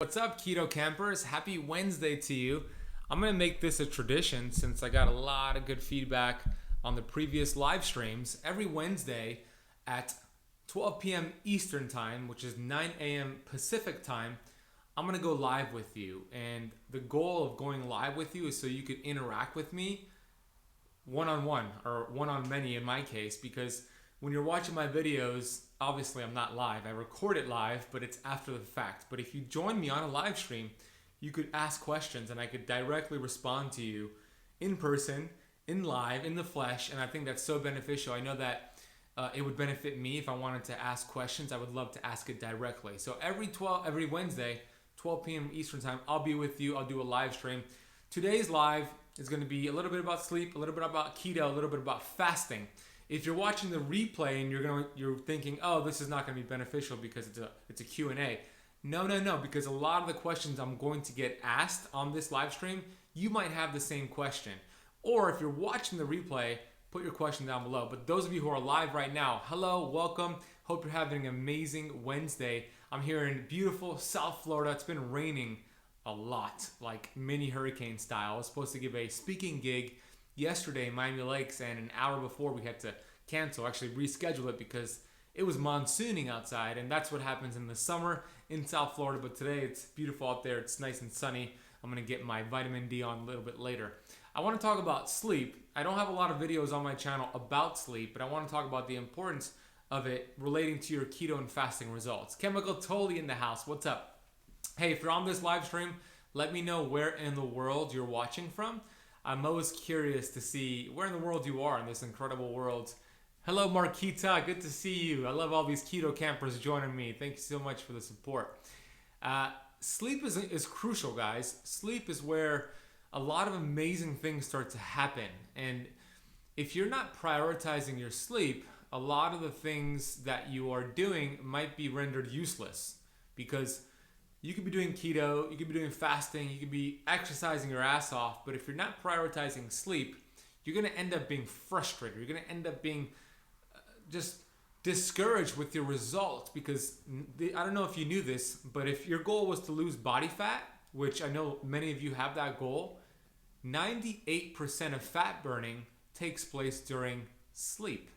What's up, Keto Campers? Happy Wednesday to you. I'm going to make this a tradition since I got a lot of good feedback on the previous live streams. Every Wednesday at 12 p.m. Eastern Time, which is 9 a.m. Pacific Time, I'm going to go live with you. And the goal of going live with you is so you could interact with me one-on-one or one-on-many in my case, because when you're watching my videos, obviously I'm not live. I record it live, but it's after the fact. But if you join me on a live stream, you could ask questions and I could directly respond to you in person, in live, in the flesh. And I think that's so beneficial. I know that it would benefit me if I wanted to ask questions. I would love to ask it directly. So every Wednesday, 12 p.m. Eastern Time, I'll be with you. I'll do a live stream. Today's live is going to be a little bit about sleep, a little bit about keto, a little bit about fasting. If you're watching the replay and you're thinking, oh, this is not going to be beneficial because it's a Q&A. No, because a lot of the questions I'm going to get asked on this live stream, you might have the same question. Or if you're watching the replay, put your question down below. But those of you who are live right now, hello, welcome. Hope you're having an amazing Wednesday. I'm here in beautiful South Florida. It's been raining a lot, like mini hurricane style. I was supposed to give a speaking gig yesterday in Miami Lakes, and an hour before we had to actually reschedule it because it was monsooning outside, and that's what happens in the summer in South Florida. But today it's beautiful out there. It's nice and sunny. I'm going to get my vitamin D on a little bit later. I want to talk about sleep. I don't have a lot of videos on my channel about sleep, but I want to talk about the importance of it relating to your keto and fasting results. Chemical Totally in the house. What's up? Hey, if you're on this live stream, let me know where in the world you're watching from. I'm always curious to see where in the world you are in this incredible world. Hello, Marquita. Good to see you. I love all these keto campers joining me. Thank you so much for the support. Sleep is crucial, guys. Sleep is where a lot of amazing things start to happen. And if you're not prioritizing your sleep, a lot of the things that you are doing might be rendered useless, because you could be doing keto, you could be doing fasting, you could be exercising your ass off, but if you're not prioritizing sleep, you're going to end up being frustrated. You're going to end up being just discouraged with your results, because I don't know if you knew this, but if your goal was to lose body fat, which I know many of you have that goal, 98% of fat burning takes place during sleep,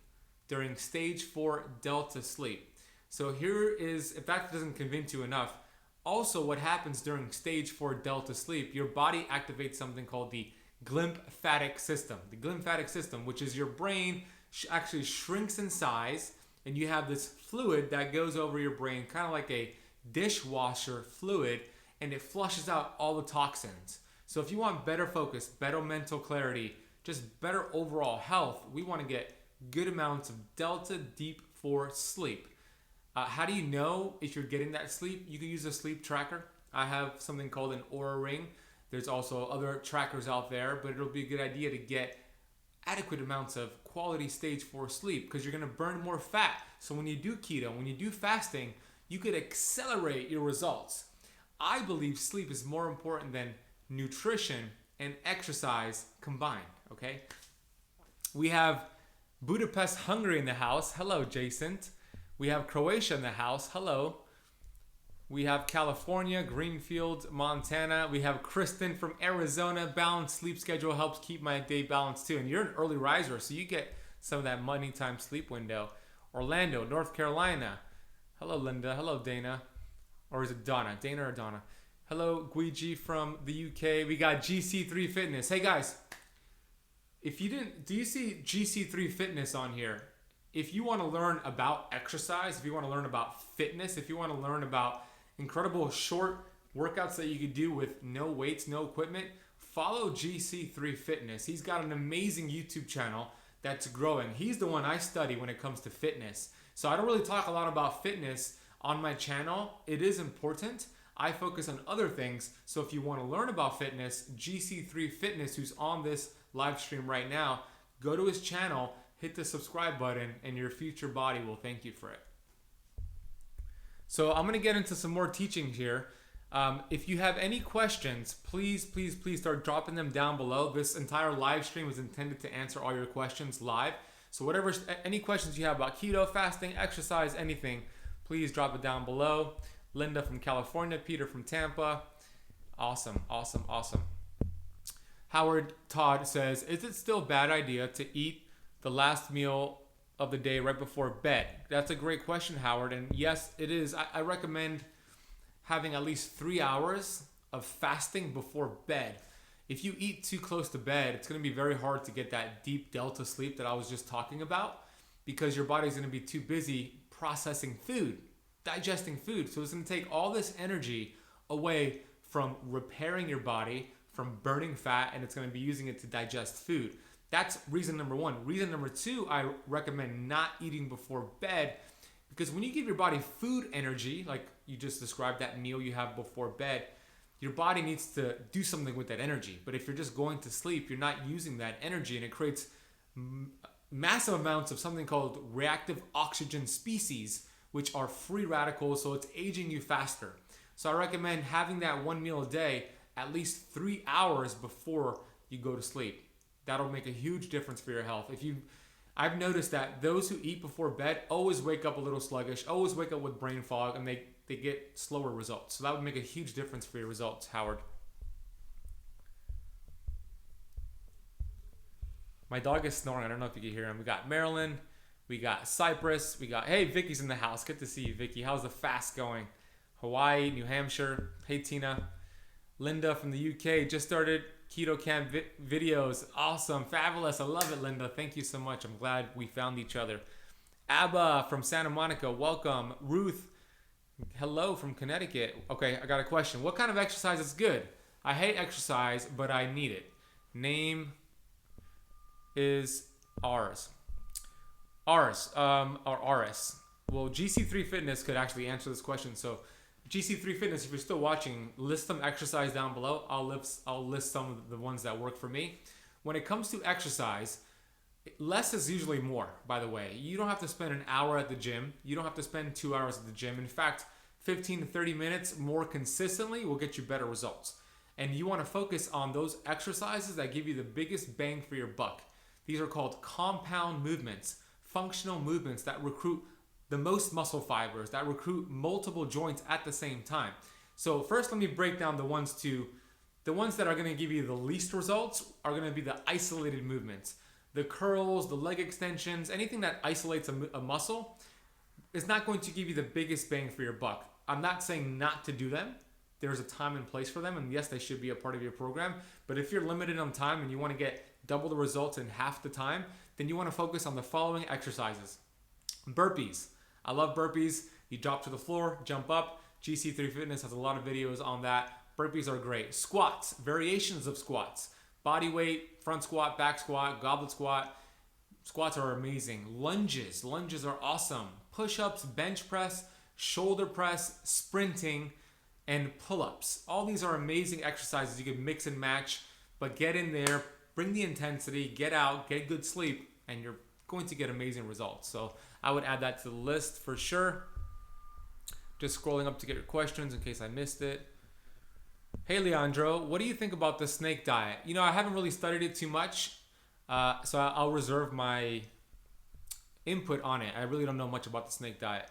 during stage 4 delta sleep. So here is, if that doesn't convince you enough, also what happens during stage 4 delta sleep, your body activates something called the glymphatic system. The glymphatic system, which is your brain actually shrinks in size, and you have this fluid that goes over your brain, kind of like a dishwasher fluid, and it flushes out all the toxins. So if you want better focus, better mental clarity, just better overall health, we want to get good amounts of delta deep 4 sleep. How do you know if you're getting that sleep? You can use a sleep tracker. I have something called an Oura Ring. There's also other trackers out there, but it'll be a good idea to get adequate amounts of quality stage 4 sleep, because you're going to burn more fat. So when you do keto, when you do fasting, you could accelerate your results. I believe sleep is more important than nutrition and exercise combined, okay? We have Budapest, Hungary in the house. Hello, Jason. We have Croatia in the house. Hello. We have California, Greenfield, Montana. We have Kristen from Arizona. Balanced sleep schedule helps keep my day balanced too. And you're an early riser, so you get some of that money time sleep window. Orlando, North Carolina. Hello, Linda. Hello, Dana. Or is it Donna? Dana or Donna? Hello, Guiji from the UK. We got GC3 Fitness. Hey, guys. Do you see GC3 Fitness on here? If you want to learn about exercise, if you want to learn about fitness, if you want to learn about incredible short workouts that you could do with no weights, no equipment, follow GC3 Fitness. He's got an amazing YouTube channel that's growing. He's the one I study when it comes to fitness. So I don't really talk a lot about fitness on my channel. It is important. I focus on other things. So if you want to learn about fitness, GC3 Fitness, who's on this live stream right now, go to his channel, hit the subscribe button, and your future body will thank you for it. So I'm going to get into some more teaching here. If you have any questions, please start dropping them down below. This entire live stream is intended to answer all your questions live. So any questions you have about keto, fasting, exercise, anything, please drop it down below. Linda from California, Peter from Tampa. Awesome, awesome, awesome. Howard Todd says, is it still a bad idea to eat the last meal of the day right before bed? That's a great question, Howard. And yes, it is. I recommend having at least 3 hours of fasting before bed. If you eat too close to bed, it's going to be very hard to get that deep delta sleep that I was just talking about, because your body's going to be too busy processing food, digesting food. So it's going to take all this energy away from repairing your body, from burning fat, and it's going to be using it to digest food. That's reason number one. Reason number two, I recommend not eating before bed, because when you give your body food energy, like you just described that meal you have before bed, your body needs to do something with that energy. But if you're just going to sleep, you're not using that energy, and it creates massive amounts of something called reactive oxygen species, which are free radicals, so it's aging you faster. So I recommend having that one meal a day at least 3 hours before you go to sleep. That'll make a huge difference for your health. I've noticed that those who eat before bed always wake up a little sluggish, always wake up with brain fog, and they get slower results. So that would make a huge difference for your results, Howard. My dog is snoring. I don't know if you can hear him. We got Maryland. We got Cyprus. Hey, Vicky's in the house. Good to see you, Vicky. How's the fast going? Hawaii, New Hampshire. Hey, Tina. Linda from the UK just started Keto Camp videos. Awesome. Fabulous. I love it, Linda. Thank you so much. I'm glad we found each other. Abba from Santa Monica. Welcome. Ruth. Hello from Connecticut. Okay, I got a question. What kind of exercise is good? I hate exercise, but I need it. Name is ours. Ours. Or RS. Well, GC3 Fitness could actually answer this question. So GC3 Fitness, if you're still watching, list some exercise down below. I'll list some of the ones that work for me. When it comes to exercise, less is usually more, by the way. You don't have to spend an hour at the gym. You don't have to spend 2 hours at the gym. In fact, 15 to 30 minutes more consistently will get you better results. And you want to focus on those exercises that give you the biggest bang for your buck. These are called compound movements, functional movements that recruit the most muscle fibers, that recruit multiple joints at the same time. So first, let me break down the ones that are going to give you the least results are going to be the isolated movements. The curls, the leg extensions, anything that isolates a muscle is not going to give you the biggest bang for your buck. I'm not saying not to do them. There's a time and place for them, and yes, they should be a part of your program. But if you're limited on time and you want to get double the results in half the time, then you want to focus on the following exercises. Burpees. I love burpees. You drop to the floor, jump up. GC3 Fitness has a lot of videos on that. Burpees are great. Squats, variations of squats. Body weight, front squat, back squat, goblet squat. Squats are amazing. Lunges are awesome. Push-ups, bench press, shoulder press, sprinting, and pull-ups. All these are amazing exercises. You can mix and match, but get in there, bring the intensity, get out, get good sleep, and you're going to get amazing results. So I would add that to the list for sure. Just scrolling up to get your questions in case I missed it. Hey, Leandro, what do you think about the snake diet? I haven't really studied it too much, so I'll reserve my input on it. I really don't know much about the snake diet.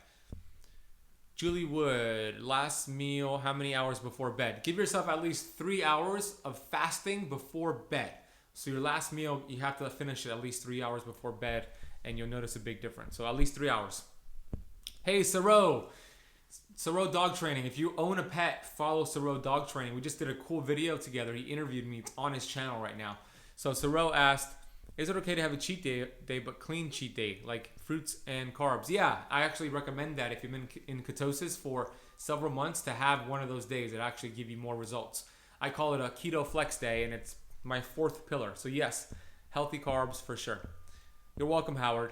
Julie Wood, last meal, how many hours before bed? Give yourself at least 3 hours of fasting before bed. So your last meal, you have to finish it at least 3 hours before bed, and you'll notice a big difference. So at least 3 hours. Hey, Saro Dog Training. If you own a pet, follow Saro Dog Training. We just did a cool video together. He interviewed me. It's on his channel right now. So Saro asked, is it okay to have a cheat day but clean cheat day, like fruits and carbs? Yeah, I actually recommend that if you've been in ketosis for several months to have one of those days. It actually give you more results. I call it a keto flex day, and it's my fourth pillar. So yes, healthy carbs for sure. You're welcome, Howard.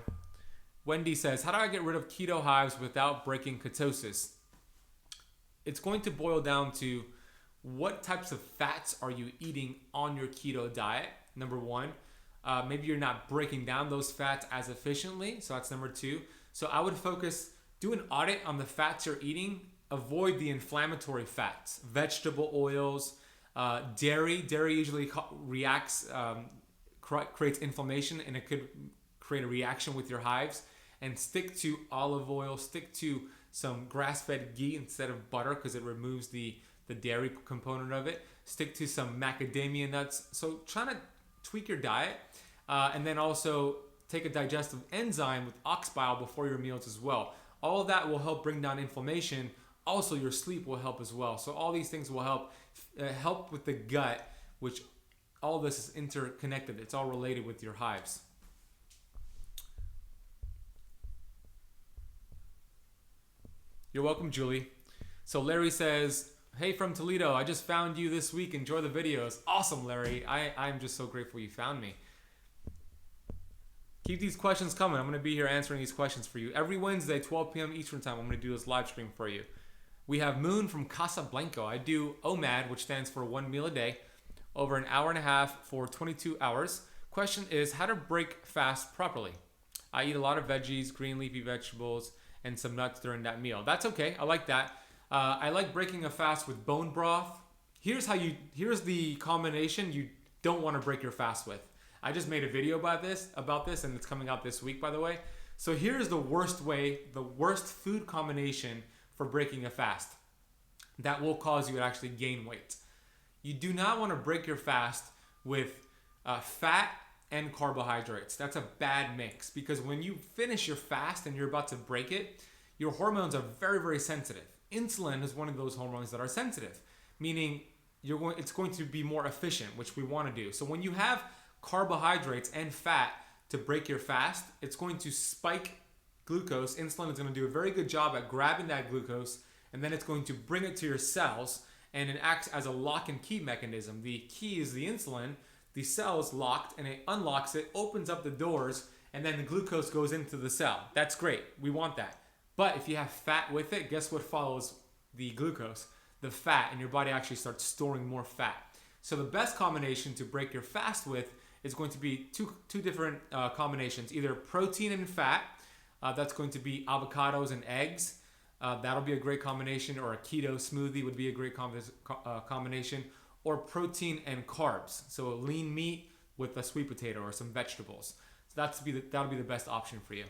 Wendy says, how do I get rid of keto hives without breaking ketosis? It's going to boil down to what types of fats are you eating on your keto diet, number one. Maybe you're not breaking down those fats as efficiently, so that's number two. So I would do an audit on the fats you're eating. Avoid the inflammatory fats, vegetable oils, dairy. Dairy usually creates inflammation, and it could create a reaction with your hives. And stick to olive oil, stick to some grass-fed ghee instead of butter because it removes the dairy component of it. Stick to some macadamia nuts. So trying to tweak your diet, and then also take a digestive enzyme with ox bile before your meals as well. All of that will help bring down inflammation. Also, your sleep will help as well. So all these things will help with the gut, which all this is interconnected. It's all related with your hives. You're welcome, Julie. So Larry says, hey from Toledo, I just found you this week. Enjoy the videos. Awesome, Larry. I'm just so grateful you found me. Keep these questions coming. I'm going to be here answering these questions for you. Every Wednesday, 12 p.m. Eastern Time, I'm going to do this live stream for you. We have Moon from Casablanca. I do OMAD, which stands for 1 meal a day, over an hour and a half for 22 hours. Question is how to break fast properly. I eat a lot of veggies, green leafy vegetables, and some nuts during that meal. That's okay. I like that. I like breaking a fast with bone broth. Here's the combination you don't want to break your fast with. I just made a video about this, and it's coming out this week, by the way. So here's the worst food combination for breaking a fast that will cause you to actually gain weight. You do not want to break your fast with fat and carbohydrates. That's a bad mix because when you finish your fast and you're about to break it, your hormones are very, very sensitive. Insulin is one of those hormones that are sensitive, meaning it's going to be more efficient, which we want to do. So when you have carbohydrates and fat to break your fast, it's going to spike glucose. Insulin is going to do a very good job at grabbing that glucose, and then it's going to bring it to your cells, and it acts as a lock and key mechanism. The key is the insulin. The cell is locked, and it unlocks it, opens up the doors, and then the glucose goes into the cell. That's great. We want that. But if you have fat with it, guess what follows the glucose? The fat, and your body actually starts storing more fat. So the best combination to break your fast with is going to be two different combinations, either protein and fat. That's going to be avocados and eggs. That'll be a great combination, or a keto smoothie would be a great combination, or protein and carbs. So a lean meat with a sweet potato or some vegetables. So that'll be the best option for you.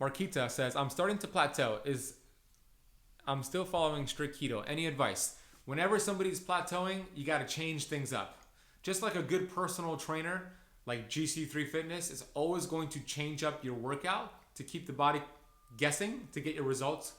Marquita says, I'm starting to plateau. I'm still following strict keto. Any advice? Whenever somebody's plateauing, you got to change things up. Just like a good personal trainer, like GC3 Fitness, is always going to change up your workout to keep the body guessing, to get your results,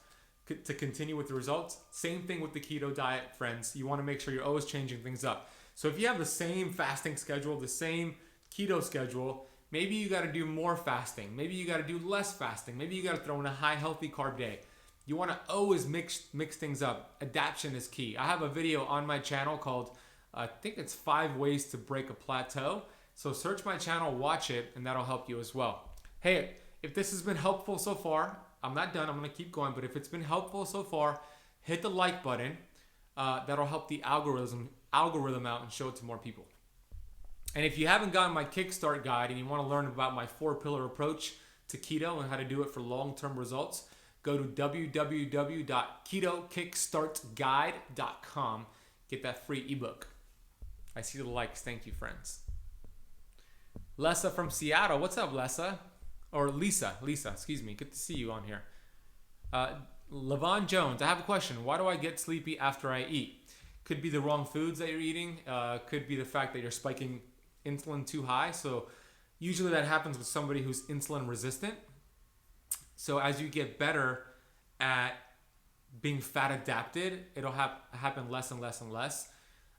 to continue with the results. Same thing with the keto diet, friends. You want to make sure you're always changing things up. So if you have the same fasting schedule, the same keto schedule, maybe you got to do more fasting. Maybe you got to do less fasting. Maybe you got to throw in a high healthy carb day. You want to always mix things up. Adaptation is key. I have a video on my channel called, I think it's 5 ways to break a plateau. So search my channel, watch it, and that'll help you as well. Hey, if this has been helpful so far, I'm not done. I'm going to keep going. But if it's been helpful so far, hit the like button. That'll help the algorithm out and show it to more people. And if you haven't gotten my Kickstart guide and you want to learn about my 4-pillar approach to keto and how to do it for long-term results, go to www.ketokickstartguide.com. Get that free ebook. I see the likes. Thank you, friends. Lessa from Seattle. What's up, Lessa? Or Lisa, excuse me. Good to see you on here. Levon Jones, I have a question. Why do I get sleepy after I eat? Could be the wrong foods that you're eating. Could be the fact that you're spiking insulin too high. So usually that happens with somebody who's insulin resistant. So as you get better at being fat adapted, it'll happen less and less and less.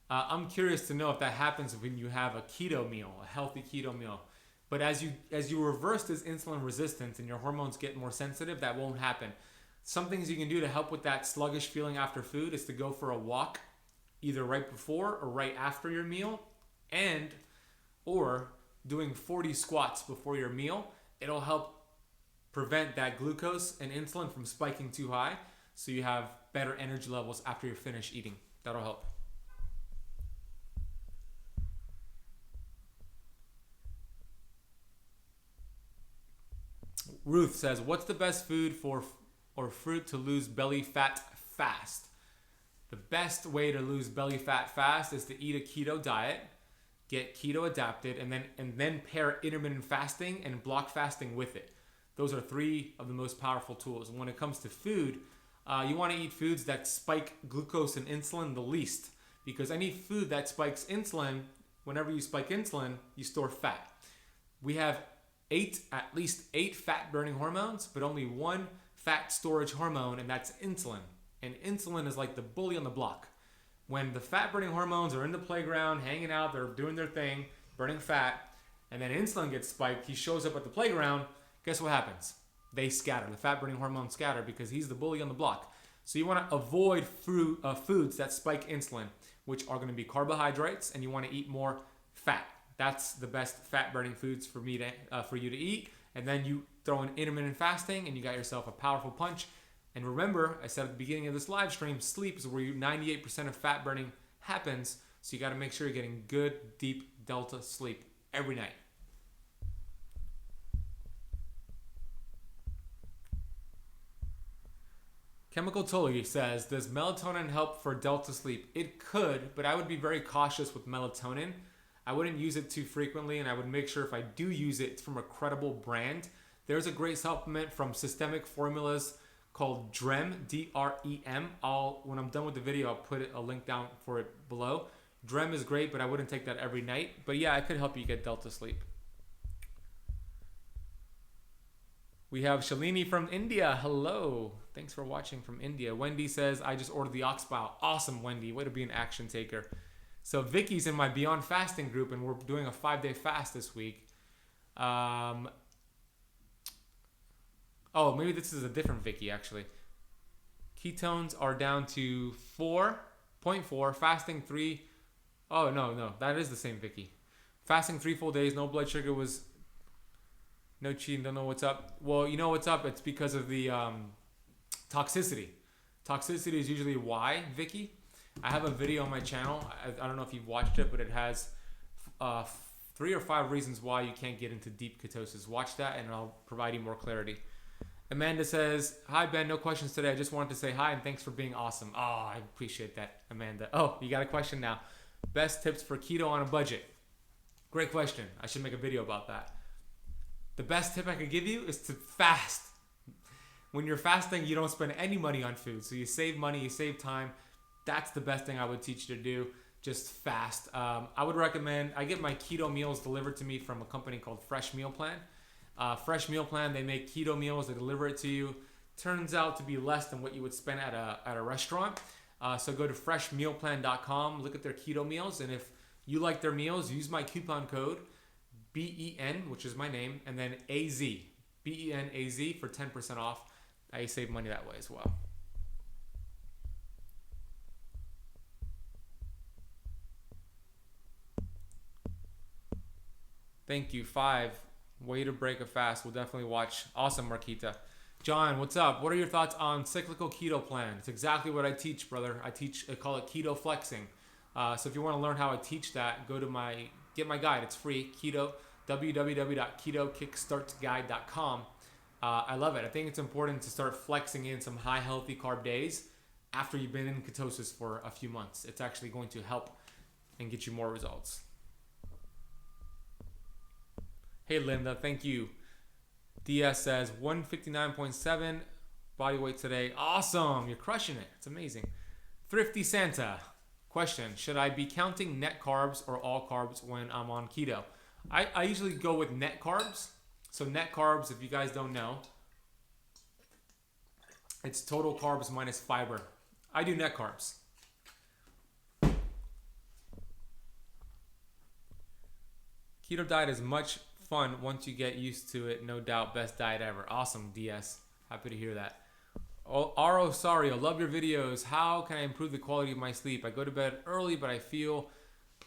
I'm curious to know if that happens when you have a keto meal, a healthy keto meal. But as you reverse this insulin resistance and your hormones get more sensitive, that won't happen. Some things you can do to help with that sluggish feeling after food is to go for a walk, either right before or right after your meal, or doing 40 squats before your meal. It'll help prevent that glucose and insulin from spiking too high, so you have better energy levels after you're finished eating. That'll help. Ruth says, what's the best food or fruit to lose belly fat fast? The best way to lose belly fat fast is to eat a keto diet. get keto adapted, and then pair intermittent fasting and block fasting with it. Those are 3 of the most powerful tools. And when it comes to food, you want to eat foods that spike glucose and insulin the least, because any food that spikes insulin, whenever you spike insulin, you store fat. We have at least 8 fat burning hormones, but only 1 fat storage hormone, and that's insulin. And insulin is like the bully on the block. When the fat burning hormones are in the playground, hanging out, they're doing their thing, burning fat, and then insulin gets spiked, he shows up at the playground, guess what happens? They scatter. The fat burning hormones scatter because he's the bully on the block. So you want to avoid foods that spike insulin, which are going to be carbohydrates, and you want to eat more fat. That's the best fat burning foods for you to eat. And then you throw in intermittent fasting, and you got yourself a powerful punch. And remember, I said at the beginning of this live stream, sleep is where 98% of fat burning happens. So you got to make sure you're getting good, deep delta sleep every night. Chemical Tully says, does melatonin help for delta sleep? It could, but I would be very cautious with melatonin. I wouldn't use it too frequently, and I would make sure if I do use it, it's from a credible brand. There's a great supplement from Systemic Formulas called DREM, D-R-E-M. When I'm done with the video, I'll put a link down for it below. DREM is great, but I wouldn't take that every night. But yeah, it could help you get delta sleep. We have Shalini from India. Hello. Thanks for watching from India. Wendy says, I just ordered the ox bile. Awesome, Wendy. Way to be an action taker. So Vicky's in my Beyond Fasting group, and we're doing a 5-day fast this week. Oh, maybe this is a different Vicky, actually. Ketones are down to 4.4. Fasting 3. Oh, no. That is the same Vicky. Fasting 3 full days. No blood sugar was... No cheating, don't know what's up. Well, you know what's up. It's because of the toxicity. Toxicity is usually why, Vicky. I have a video on my channel. I don't know if you've watched it, but it has 3 or 5 reasons why you can't get into deep ketosis. Watch that and I'll provide you more clarity. Amanda says, hi, Ben. No questions today. I just wanted to say hi and thanks for being awesome. Oh, I appreciate that, Amanda. Oh, you got a question now. Best tips for keto on a budget. Great question. I should make a video about that. The best tip I could give you is to fast. When you're fasting, you don't spend any money on food. So you save money, you save time. That's the best thing I would teach you to do. Just fast. I would recommend, I get my keto meals delivered to me from a company called Fresh Meal Plan. Fresh Meal Plan, they make keto meals, they deliver it to you. Turns out to be less than what you would spend at a restaurant. So go to freshmealplan.com, look at their keto meals, and if you like their meals, use my coupon code BEN, which is my name, and then AZ, BENAZ for 10% off. I save money that way as well. Thank you. 5, way to break a fast. We'll definitely watch. Awesome, Marquita. John, what's up? What are your thoughts on cyclical keto plan? It's exactly what I teach, brother. I call it keto flexing. So if you want to learn how I teach that, go to get my guide. It's free. www.ketokickstartsguide.com. I love it. I think it's important to start flexing in some high healthy carb days after you've been in ketosis for a few months. It's actually going to help and get you more results. Hey Linda, thank you. DS says 159.7 body weight today. Awesome, you're crushing it. It's amazing. Thrifty Santa. Question, should I be counting net carbs or all carbs when I'm on keto? I usually go with net carbs. So net carbs, if you guys don't know, it's total carbs minus fiber. I do net carbs. Keto diet is much fun once you get used to it, no doubt. Best diet ever. Awesome, DS. Happy to hear that. Aro Sario, love your videos. How can I improve the quality of my sleep? I go to bed early, but I feel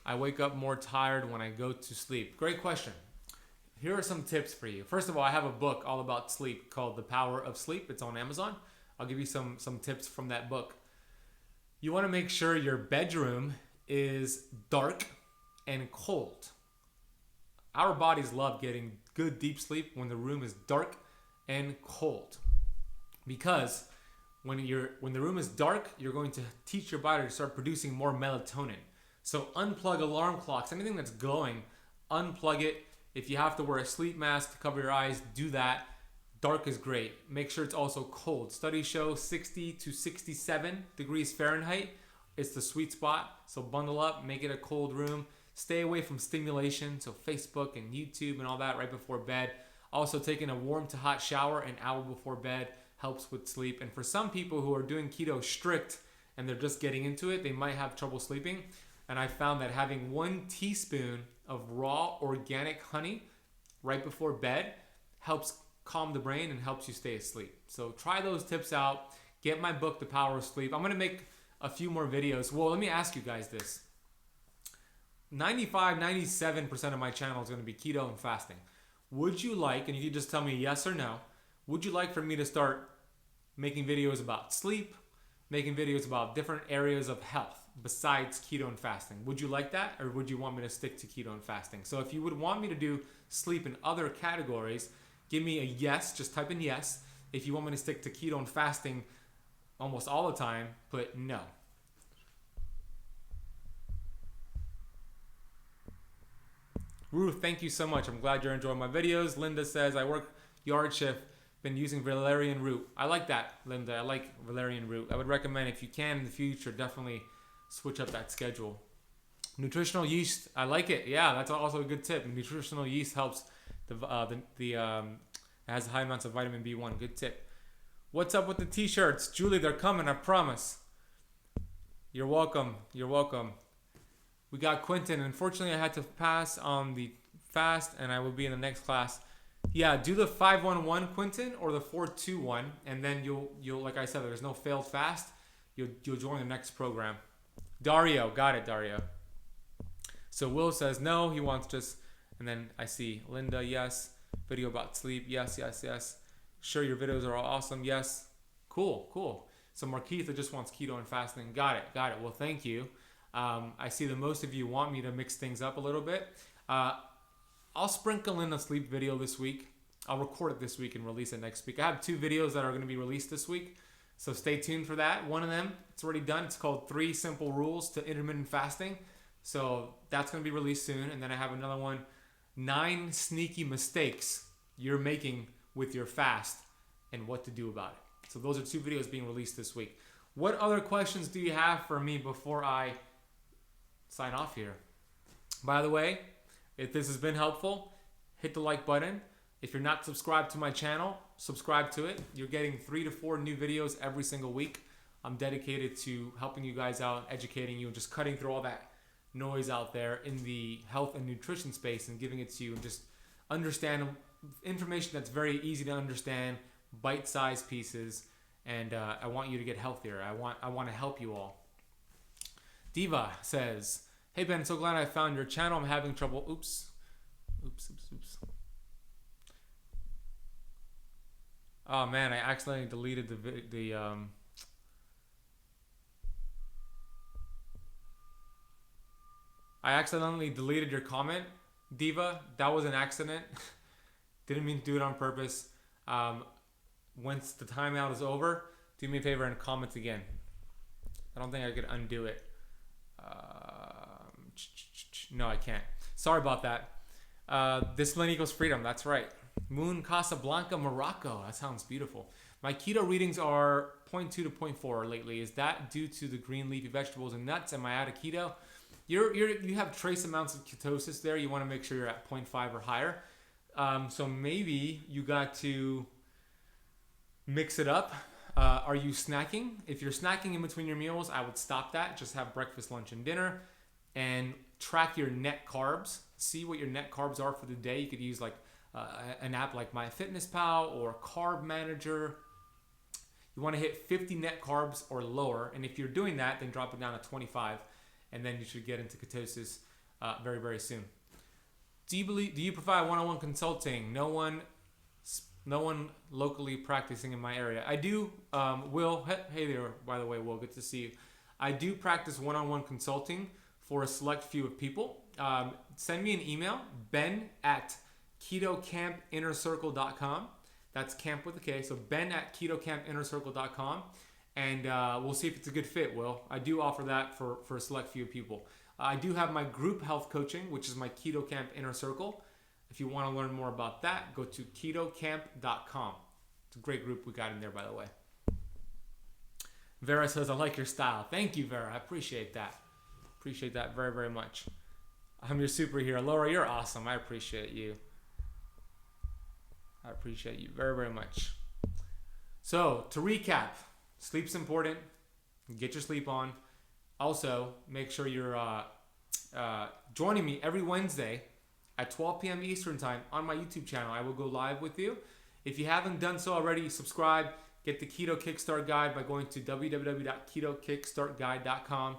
I wake up more tired when I go to sleep. Great question. Here are some tips for you. First of all, I have a book all about sleep called The Power of Sleep. It's on Amazon. I'll give you some tips from that book. You want to make sure your bedroom is dark and cold. Our bodies love getting good deep sleep when the room is dark and cold. Because when the room is dark, you're going to teach your body to start producing more melatonin. So unplug alarm clocks, anything that's glowing, unplug it. If you have to wear a sleep mask to cover your eyes, do that. Dark is great. Make sure it's also cold. Studies show 60 to 67 degrees Fahrenheit is the sweet spot. So bundle up, make it a cold room. Stay away from stimulation, so Facebook and YouTube and all that right before bed. Also, taking a warm to hot shower an hour before bed helps with sleep. And for some people who are doing keto strict and they're just getting into it, they might have trouble sleeping. And I found that having 1 teaspoon of raw organic honey right before bed helps calm the brain and helps you stay asleep. So try those tips out. Get my book, The Power of Sleep. I'm going to make a few more videos. Well, let me ask you guys this. 97% of my channel is going to be keto and fasting. Would you like, and you can just tell me yes or no, would you like for me to start making videos about sleep, making videos about different areas of health besides keto and fasting? Would you like that, or would you want me to stick to keto and fasting? So if you would want me to do sleep in other categories, give me a yes, just type in yes. If you want me to stick to keto and fasting almost all the time, put no. Ruth, thank you so much. I'm glad you're enjoying my videos. Linda says, I work yard shift, been using valerian root. I like that, Linda. I like valerian root. I would recommend, if you can in the future, definitely switch up that schedule. Nutritional yeast, I like it. Yeah, that's also a good tip. Nutritional yeast helps has high amounts of vitamin B1. Good tip. What's up with the t-shirts? Julie, they're coming, I promise. You're welcome. You're welcome. We got Quentin. Unfortunately, I had to pass on the fast, and I will be in the next class. Yeah, do the 511, Quentin, or the 421, and then you'll like I said, there's no failed fast. You'll join the next program. Dario, got it, Dario. So Will says no. He wants just, and then I see Linda. Yes. Video about sleep. Yes, yes, yes. Sure, your videos are all awesome. Yes. Cool, cool. So Marquita just wants keto and fasting. Got it, got it. Well, thank you. I see that most of you want me to mix things up a little bit. I'll sprinkle in a sleep video this week. I'll record it this week and release it next week. I have 2 videos that are going to be released this week, so stay tuned for that. One of them, it's already done. It's called 3 Simple Rules to Intermittent Fasting. So that's going to be released soon. And then I have another one, 9 Sneaky Mistakes You're Making with Your Fast and What to Do About it. So those are 2 videos being released this week. What other questions do you have for me before I sign off here? By the way, if this has been helpful, hit the like button. If you're not subscribed to my channel, subscribe to it. You're getting 3 to 4 new videos every single week. I'm dedicated to helping you guys out, educating you, and just cutting through all that noise out there in the health and nutrition space and giving it to you, and just understand information that's very easy to understand, bite-sized pieces, and I want you to get healthier. I want to help you all. Diva says, hey Ben, so glad I found your channel. I'm having trouble. Oops. Oh man, I accidentally deleted I accidentally deleted your comment, Diva. That was an accident. Didn't mean to do it on purpose. Once the timeout is over, do me a favor and comment again. I don't think I could undo it. No, I can't. Sorry about that. Discipline equals freedom. That's right. Moon Casablanca, Morocco. That sounds beautiful. My keto readings are 0.2 to 0.4 lately. Is that due to the green leafy vegetables and nuts? Am I out of keto? You have trace amounts of ketosis there. You want to make sure you're at 0.5 or higher. So maybe you got to mix it up. Are you snacking? If you're snacking in between your meals, I would stop that. Just have breakfast, lunch, and dinner. And track your net carbs. See what your net carbs are for the day. You could use like an app like MyFitnessPal or Carb Manager. You want to hit 50 net carbs or lower. And if you're doing that, then drop it down to 25. And then you should get into ketosis very, very soon. Do you provide one-on-one consulting? No one locally practicing in my area. I do. Will, hey there, by the way, Will, good to see you. I do practice one-on-one consulting for a select few of people. Send me an email, ben@ketocampinnercircle.com. That's camp with a K. So ben@ketocampinnercircle.com. And we'll see if it's a good fit, Will. I do offer that for a select few people. I do have my group health coaching, which is my Keto Camp Inner Circle. If you want to learn more about that, go to ketocamp.com. It's a great group we got in there, by the way. Vera says, I like your style. Thank you, Vera. I appreciate that. Appreciate that very, very much. I'm your superhero. Laura, you're awesome. I appreciate you. I appreciate you very, very much. So, to recap, sleep's important. Get your sleep on. Also, make sure you're joining me every Wednesday at 12 p.m. Eastern Time on my YouTube channel. I will go live with you. If you haven't done so already, subscribe. Get the Keto Kickstart Guide by going to www.ketokickstartguide.com.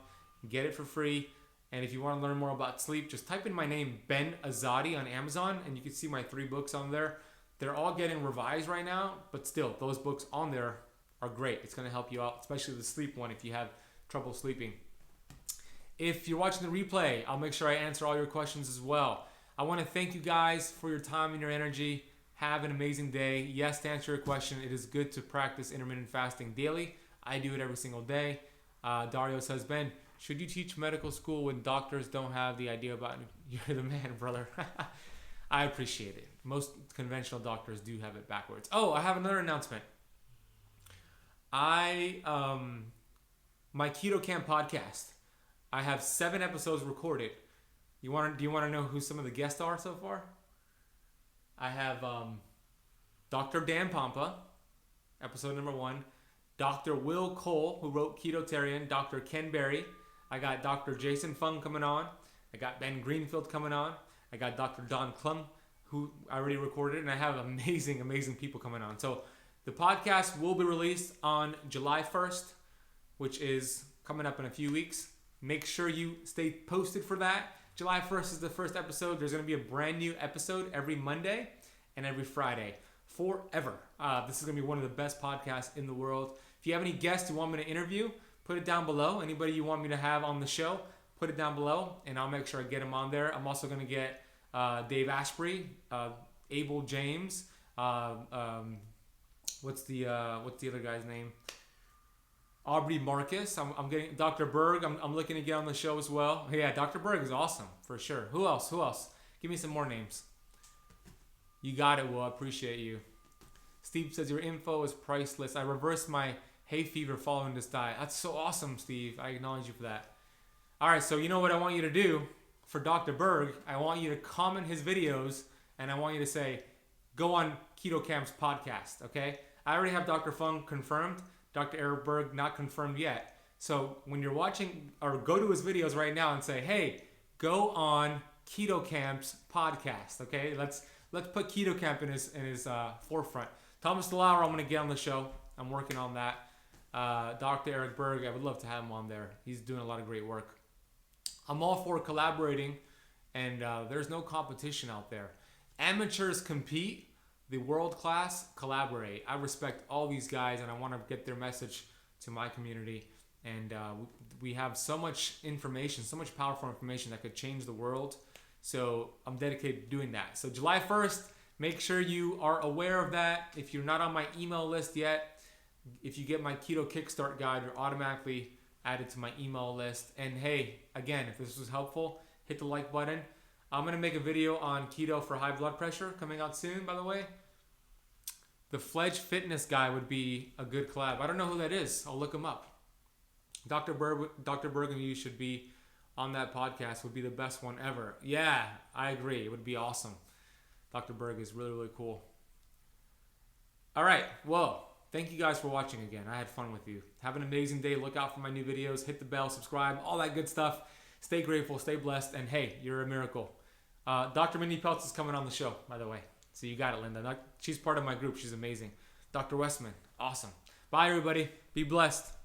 Get it for free. And if you want to learn more about sleep, just type in my name, Ben Azadi, on Amazon, and you can see my 3 books on there. They're all getting revised right now, but still, those books on there are great. It's going to help you out, especially the sleep one if you have trouble sleeping. If you're watching the replay, I'll make sure I answer all your questions as well. I want to thank you guys for your time and your energy. Have an amazing day. Yes, to answer your question, it is good to practice intermittent fasting daily. I do it every single day. Dario says, Ben, should you teach medical school when doctors don't have the idea about it? You're the man, brother. I appreciate it. Most conventional doctors do have it backwards. Oh, I have another announcement. My Keto Camp podcast. I have 7 episodes recorded. Do you want to know who some of the guests are so far? I have Dr. Dan Pompa, episode number 1. Dr. Will Cole, who wrote Ketotarian. Dr. Ken Berry. I got Dr. Jason Fung coming on. I got Ben Greenfield coming on. I got Dr. Don Klum, who I already recorded. And I have amazing, amazing people coming on. So the podcast will be released on July 1st, which is coming up in a few weeks. Make sure you stay posted for that. July 1st is the first episode. There's going to be a brand new episode every Monday and every Friday forever. This is going to be one of the best podcasts in the world. If you have any guests you want me to interview, put it down below. Anybody you want me to have on the show, put it down below, and I'll make sure I get them on there. I'm also going to get Dave Asprey, Abel James, what's the other guy's name? Aubrey Marcus. I'm getting Dr. Berg. I'm looking to get on the show as well. Yeah, Dr. Berg is awesome for sure. Who else? Give me some more names. You got it, Will. I appreciate you. Steve says your info is priceless. I reversed my hay fever following this diet. That's so awesome, Steve. I acknowledge you for that. All right, so you know what I want you to do for Dr. Berg? I want you to comment his videos, and I want you to say, go on Keto Camp's podcast, okay? I already have Dr. Fung confirmed. Dr. Eric Berg not confirmed yet. So when you're watching, or go to his videos right now and say, hey, go on Keto Camp's podcast, okay? Let's put Keto Camp in his forefront. Thomas DeLauer, I'm going to get on the show. I'm working on that. Dr. Eric Berg, I would love to have him on there. He's doing a lot of great work. I'm all for collaborating, and there's no competition out there. Amateurs compete. The world class collaborate. I respect all these guys, and I want to get their message to my community. And we have so much information, so much powerful information that could change the world. So I'm dedicated to doing that. So July 1st, make sure you are aware of that. If you're not on my email list yet, if you get my Keto Kickstart Guide, you're automatically added to my email list. And hey, again, if this was helpful, hit the like button. I'm going to make a video on keto for high blood pressure coming out soon, by the way. The Fledge Fitness guy would be a good collab. I don't know who that is. I'll look him up. Dr. Berg and you should be on that podcast. Would be the best one ever. Yeah, I agree. It would be awesome. Dr. Berg is really, really cool. All right. Well, thank you guys for watching again. I had fun with you. Have an amazing day. Look out for my new videos. Hit the bell, subscribe, all that good stuff. Stay grateful, stay blessed, and hey, you're a miracle. Dr. Mindy Peltz is coming on the show, by the way. So you got it, Linda. She's part of my group. She's amazing. Dr. Westman, awesome. Bye, everybody. Be blessed.